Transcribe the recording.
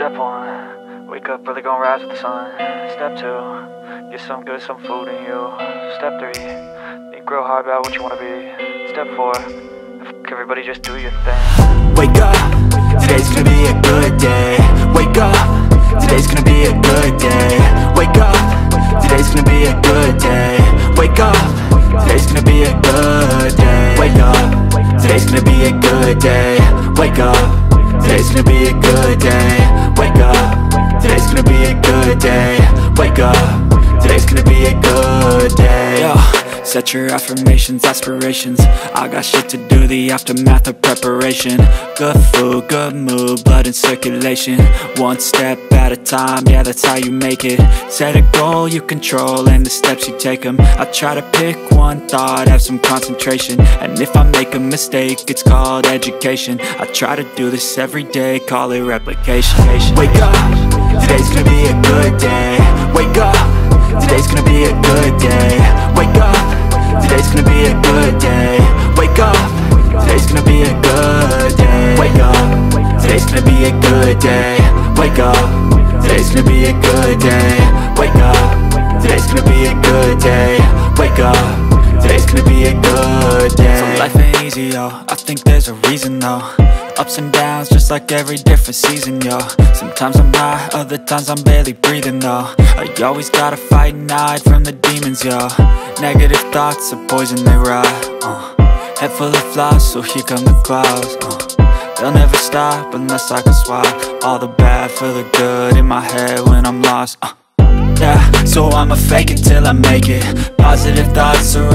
Step 1, wake up early, gonna rise with the sun. Step 2, get some good, some food in you. Step 3, think real hard about what you wanna be. Step 4, fuck everybody, just do your thing. Wake up, today's gonna be a good day. Wake up, today's gonna be a good day. Wake up, today's gonna be a good day. Wake up, today's gonna be a good day. Wake up, today's gonna be a good day. Wake up, today's gonna be a good day. Wake up, today's gonna be a good day. Wake up, today's gonna be a good day. Yo, set your affirmations, aspirations. I got shit to do, the aftermath of preparation. Good food, good mood, blood in circulation. One step at a time, yeah, that's how you make it. Set a goal you control and the steps you take them. I try to pick one thought, have some concentration. And if I make a mistake, it's called education. I try to do this every day, call it replication. Wake up, today's gonna be a good day. Wake up, today's gonna be a good day. Wake up, today's gonna be a good day. Wake up, today's gonna be a good day. Wake up, today's gonna be a good day. Wake up, today's gonna be a good day. Wake up, today's gonna be a good day. Wake up, today's gonna be a good day. So life ain't easy, yo, I think there's a reason though. Ups and downs, just like every different season, yo. Sometimes I'm high, other times I'm barely breathing, though. I always gotta fight and hide from the demons, yo. Negative thoughts are poison, they rot. Head full of flies, so here come the clouds. They'll never stop unless I can swap all the bad for the good in my head when I'm lost. Yeah, so I'ma fake it till I make it. Positive thoughts are